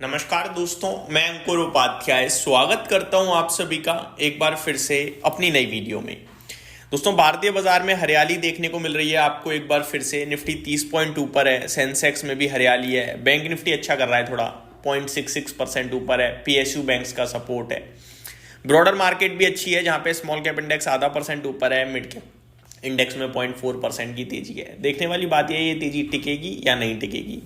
नमस्कार दोस्तों, मैं अंकुर उपाध्याय स्वागत करता हूं आप सभी का एक बार फिर से अपनी नई वीडियो में। दोस्तों, भारतीय बाजार में हरियाली देखने को मिल रही है आपको एक बार फिर से। निफ्टी 30 पॉइंट ऊपर है, सेंसेक्स में भी हरियाली है, बैंक निफ्टी अच्छा कर रहा है, थोड़ा 0.66% ऊपर है, पीएसयू बैंक्स का सपोर्ट है। ब्रॉडर मार्केट भी अच्छी है, जहां पे स्मॉल कैप इंडेक्स आधा % ऊपर है, मिड कैप इंडेक्स में 0.4% की तेजी है। देखने वाली बात यह, ये तेजी टिकेगी या नहीं टिकेगी,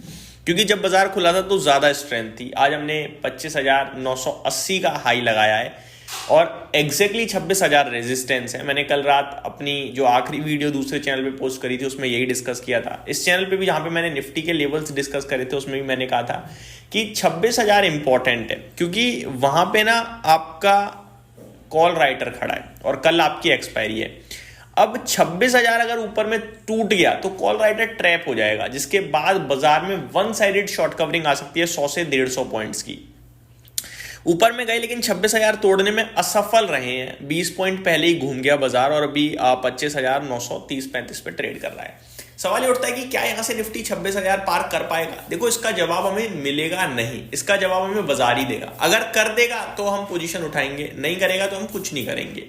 क्योंकि जब बाजार खुला था तो ज़्यादा स्ट्रेंथ थी। आज हमने 25,980 का हाई लगाया है और एग्जैक्टली 26,000 रेजिस्टेंस है। मैंने कल रात अपनी जो आखिरी वीडियो दूसरे चैनल पे पोस्ट करी थी उसमें यही डिस्कस किया था। इस चैनल पे भी जहाँ पे मैंने निफ्टी के लेवल्स डिस्कस करे थे उसमें भी मैंने कहा था कि 26,000 इंपॉर्टेंट है, क्योंकि वहाँ पे ना आपका कॉल राइटर खड़ा है और कल आपकी एक्सपायरी है। अब 26,000 अगर ऊपर में टूट गया तो कॉल राइटर ट्रैप हो जाएगा, जिसके बाद बाजार में वन साइडेड शॉर्ट कवरिंग आ सकती है 100 से 150 पॉइंट्स की। ऊपर में गए लेकिन 26,000 तोड़ने में असफल रहे हैं। 20 पॉइंट पहले ही घूम गया बाजार और अभी 25,930-35 पे ट्रेड कर रहा है। सवाल ये उठता है कि क्या यहां से निफ्टी 26,000 पार कर पाएगा। देखो, इसका जवाब हमें मिलेगा नहीं, इसका जवाब हमें बाजार ही देगा। अगर कर देगा तो हम पोजीशन उठाएंगे, नहीं करेगा तो हम कुछ नहीं करेंगे।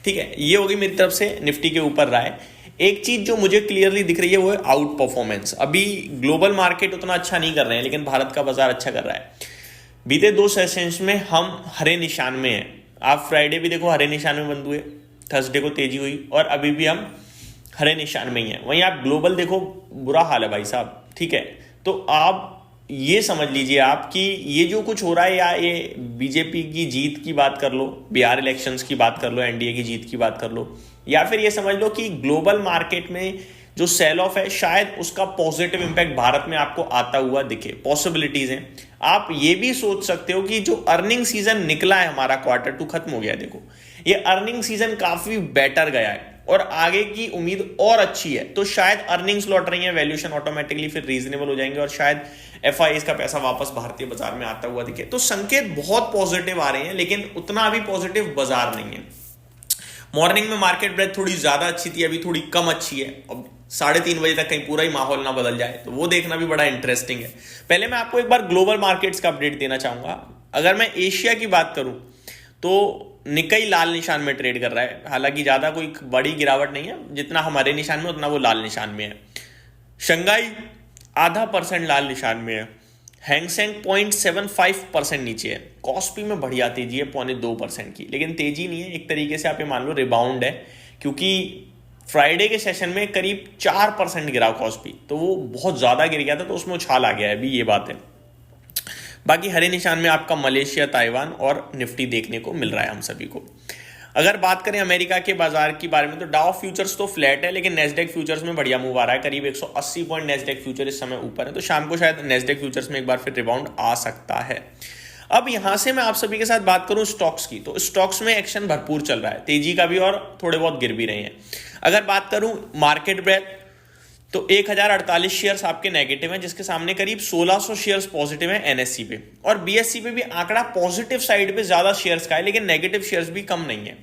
ठीक है, ये होगी मेरी तरफ से निफ्टी के ऊपर राय। एक चीज जो मुझे क्लियरली दिख रही है वो है आउट परफॉर्मेंस। अभी ग्लोबल मार्केट उतना अच्छा नहीं कर रहे हैं, लेकिन भारत का बाजार अच्छा कर रहा है। बीते 2 सेशंस में हम हरे निशान में हैं। आप फ्राइडे भी देखो हरे निशान में बंद हुए, थर्सडे को तेजी हुई और अभी भी हम हरे निशान में ही हैं। वहीं आप ग्लोबल देखो, बुरा हाल है भाई साहब। ठीक है, तो आप ये समझ लीजिए आप कि ये जो कुछ हो रहा है, या ये बीजेपी की जीत की बात कर लो, बिहार इलेक्शंस की बात कर लो, एनडीए की जीत की बात कर लो, या फिर ये समझ लो कि ग्लोबल मार्केट में जो सेल ऑफ है शायद उसका पॉजिटिव इंपैक्ट भारत में आपको आता हुआ दिखे। पॉसिबिलिटीज हैं। आप ये भी सोच सकते हो कि जो अर्निंग सीजन निकला है हमारा, Q2 खत्म हो गया है, देखो ये अर्निंग सीजन काफी बेटर गया है और आगे की उम्मीद और अच्छी है। तो शायद अर्निंग्स लौट रही है, वैल्यूएशन ऑटोमेटिकली फिर रीजनेबल हो जाएंगे और शायद एफआईआईज का पैसा वापस भारतीय बाजार में आता हुआ दिखे। तो संकेत बहुत पॉजिटिव आ रहे हैं, लेकिन उतना भी पॉजिटिव बाजार नहीं है। मॉर्निंग में मार्केट ब्रेथ थोड़ी ज्यादा अच्छी थी, अभी थोड़ी कम अच्छी है। अब 3:30 बजे तक कहीं पूरा ही माहौल ना बदल जाए तो वो देखना भी बड़ा इंटरेस्टिंग है। पहले मैं आपको एक बार ग्लोबल मार्केट्स का अपडेट देना चाहूंगा। अगर मैं एशिया की बात करूं तो निकाई लाल निशान में ट्रेड कर रहा है। हालांकि ज्यादा कोई बड़ी गिरावट नहीं है, जितना हमारे निशान में उतना वो लाल निशान में है। शंघाई % लाल निशान में है। हैंगसेंग 0.75% नीचे है। कॉस्पी में बढ़िया तेजी है 0.2% की, लेकिन तेजी नहीं है, एक तरीके से आप ये मान लो रिबाउंड है, क्योंकि फ्राइडे के सेशन में करीब 4% गिरा कॉस्पी, तो वो बहुत ज्यादा गिर गया था, तो उसमें उछाल आ गया है अभी, ये बात है। बाकी हरे निशान में आपका मलेशिया, ताइवान और निफ्टी देखने को मिल रहा है हम सभी को। अगर बात करें अमेरिका के बाजार के बारे में तो डाउ फ्यूचर्स तो फ्लैट है, लेकिन नेस्डेक फ्यूचर्स में बढ़िया मूव आ रहा है। करीब 180 पॉइंट नेस्डेक फ्यूचर इस समय ऊपर है, तो शाम को शायद नेस्डेक फ्यूचर्स में एक बार फिर रिबाउंड आ सकता है। अब यहां से मैं आप सभी के साथ बात करूं स्टॉक्स की, तो स्टॉक्स में एक्शन भरपूर चल रहा है, तेजी का भी और थोड़े बहुत गिर भी रहे हैं। अगर बात करूं मार्केट ब्रेथ तो 1048 शेयर्स आपके नेगेटिव हैं, जिसके सामने करीब 1600 शेयर्स पॉजिटिव हैं एनएससी पे, और बीएससी पे भी आंकड़ा पॉजिटिव साइड पे ज्यादा शेयर्स का है, लेकिन नेगेटिव शेयर्स भी कम नहीं है।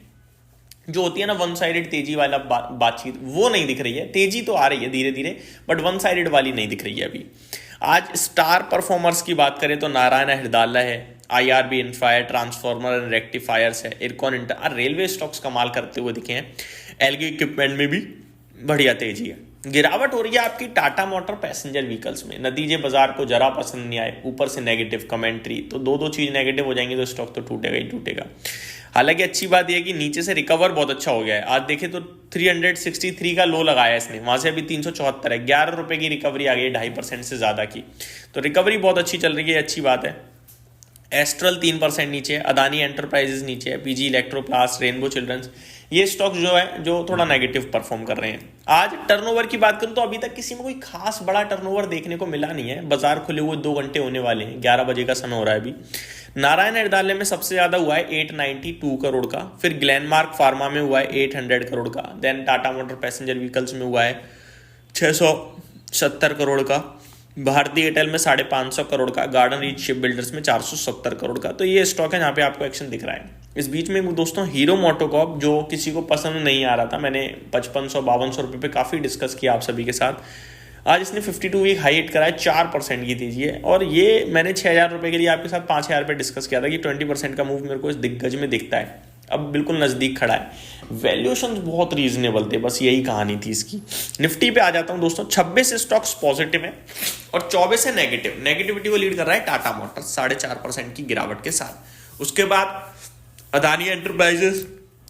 जो होती है ना वन साइडेड तेजी वाला बातचीत, वो नहीं दिख रही है। तेजी तो आ रही है धीरे धीरे, बट वन साइडेड वाली नहीं दिख रही है अभी। आज स्टार परफॉर्मर्स की बात करें तो नारायण हृदयालय है, आईआरबी इंफ्रा है, ट्रांसफॉर्मर एंड रेक्टिफायर्स है, इरकॉन इंटर, रेलवे स्टॉक्स कमाल करते हुए दिखे हैं। एलगी इक्विपमेंट में भी बढ़िया तेजी है। गिरावट हो रही है आपकी टाटा मोटर पैसेंजर व्हीकल्स में। नतीजे बाजार को जरा पसंद नहीं आए, ऊपर से नेगेटिव कमेंट्री, तो दो चीज नेगेटिव हो जाएंगी तो स्टॉक तो टूटेगा ही टूटेगा। हालांकि अच्छी बात यह है कि नीचे से रिकवर बहुत अच्छा हो गया है। आज देखें तो 363 का लो लगाया इसने, वहां से अभी 374 है, 11 रुपए की रिकवरी आ गई, 2.5% से ज्यादा की। तो रिकवरी बहुत अच्छी चल रही है, अच्छी बात है। एस्ट्रल 3% नीचे है, अदानी एंटरप्राइजेस नीचे है, पीजी इलेक्ट्रोप्लास्ट, रेनबो चिल्ड्रंस, ये स्टॉक जो है जो थोड़ा नेगेटिव परफॉर्म कर रहे हैं। आज टर्नओवर की बात करूं तो अभी तक किसी में कोई खास बड़ा टर्नओवर देखने को मिला नहीं है। बाजार खुले हुए 2 घंटे होने वाले हैं, 11 बजे का समय हो रहा है अभी। नारायण हृदयालय में सबसे ज्यादा हुआ है 892 करोड़ का, फिर ग्लेनमार्क फार्मा में हुआ है 800 करोड़ का, then Tata motor passenger vehicles में हुआ है 670 करोड़ का, भारतीय एयरटेल में 550 करोड़ का, गार्डन रीच शिप बिल्डर्स में 470 करोड़ का। तो ये स्टॉक है जहाँ पे आपको एक्शन दिख रहा है। इस बीच में दोस्तों हीरो मोटोकॉर्प, जो किसी को पसंद नहीं आ रहा था, मैंने 5500-5200 रुपये पे काफ़ी डिस्कस किया आप सभी के साथ, आज इसने 52 वीक हाई हिट करा है, 4% की तेजी है। और ये मैंने 6,000 रुपये के लिए आपके साथ 5,000 पे डिस्कस किया था कि 20% का मूव मेरे को इस दिग्गज में दिखता है, अब बिल्कुल नज़दीक खड़ा है। वैल्यूएशंस बहुत रीजनेबल थे, बस यही कहानी थी इसकी। निफ्टी पे आ जाता हूं दोस्तों, 26 स्टॉक्स पॉजिटिव है और 24 है नेगेटिव। नेगेटिविटी को लीड कर रहा है टाटा मोटर्स 4.5% की गिरावट के साथ। उसके बाद Adani enterprises,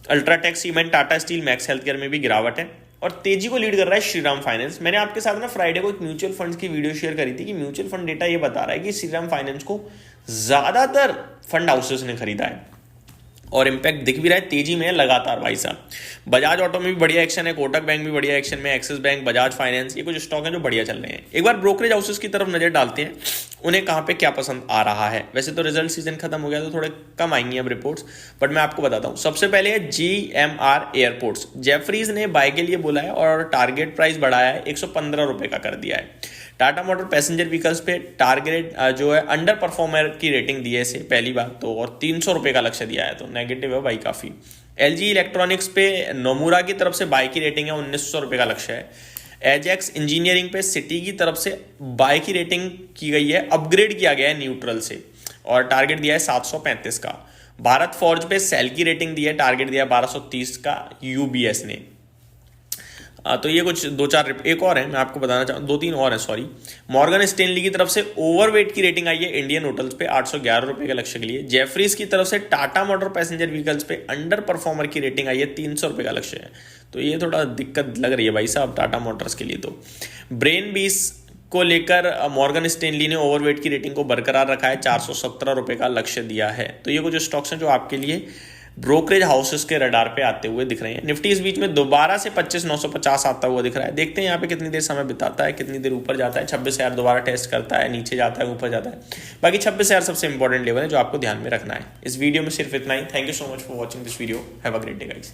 UltraTech cement, Tata steel, max healthcare में भी गिरावट है। और तेजी को लीड कर रहा है श्रीराम फाइनेंस। मैंने आपके साथ ना फ्राइडे को एक म्यूचुअल फंड्स की वीडियो शेयर करी थी कि म्यूचुअल फंड डेटा ये बता रहा है कि श्रीराम फाइनेंस को ज्यादातर फंड हाउसेस ने खरीदा है और इंपैक्ट दिख भी रहा है, तेजी में है लगातार भाई साहब। बजाज ऑटो में भी बढ़िया एक्शन है, कोटक बैंक भी बढ़िया एक्शन में, एक्सिस बैंक, बजाज फाइनेंस, ये कुछ स्टॉक हैं जो बढ़िया चल रहे हैं। एक बार ब्रोकरेज हाउसेस की तरफ नजर डालते हैं, उन्हें कहाँ पे क्या पसंद आ रहा है। वैसे तो रिजल्ट सीजन खत्म हो गया तो थोड़े कम आएंगी अब रिपोर्ट्स, बट मैं आपको बताता हूँ। सबसे पहले है GMR एयरपोर्ट्स। जेफरीज ने बाय के लिए बोला है और टारगेट प्राइस बढ़ाया है, 115 रुपये का कर दिया है। टाटा मोटर पैसेंजर व्हीकल्स पे टारगेट जो है अंडर परफॉर्मर की रेटिंग दी है इसे, पहली बात तो, और 300 रुपये का लक्ष्य दिया है, तो नेगेटिव है भाई काफ़ी। LG इलेक्ट्रॉनिक्स पे नोमुरा की तरफ से बाय की रेटिंग है, 1900 रुपये का लक्ष्य है। एजेक्स इंजीनियरिंग पे सिटी की तरफ से बाय की रेटिंग की गई है, अपग्रेड किया गया है न्यूट्रल से, और टारगेट दिया है 735 का। भारत फॉर्ज पे सेल की रेटिंग दी है, टारगेट दिया है 1230 का UBS ने। तो ये कुछ दो चार एक और है, मैं आपको बताना चाहूँ, 2-3 और है सॉरी। मॉर्गन स्टेनली की तरफ से ओवरवेट की रेटिंग आई है इंडियन होटल्स पे 811 रुपये के लक्ष्य के लिए। जेफरीज की तरफ से टाटा मोटर पैसेंजर व्हीकल्स पे अंडर परफॉर्मर की रेटिंग आई है, 300 रुपये का लक्ष्य है। तो ये थोड़ा दिक्कत लग रही है भाई साहब टाटा मोटर्स के लिए। तो ब्रेन बीस को लेकर मॉर्गन स्टेनली ने ओवरवेट की रेटिंग को बरकरार रखा है, 417 रुपये का लक्ष्य दिया है। तो ये कुछ स्टॉक्स हैं जो आपके लिए ब्रोकरेज हाउसेस के रडार पे आते हुए दिख रहे हैं। निफ्टी इस बीच में दोबारा से 25,950 आता हुआ दिख रहा है। देखते हैं यहाँ पे कितनी देर समय बिताता है, कितनी देर ऊपर जाता है। 26,000 दोबारा टेस्ट करता है, नीचे जाता है, ऊपर जाता है। बाकी 26,000 सबसे इंपॉर्टेंट लेवल है जो आपको ध्यान में रखना है। इस वीडियो में सिर्फ इतना ही। Thank you so much for watching this video. Have a great day guys.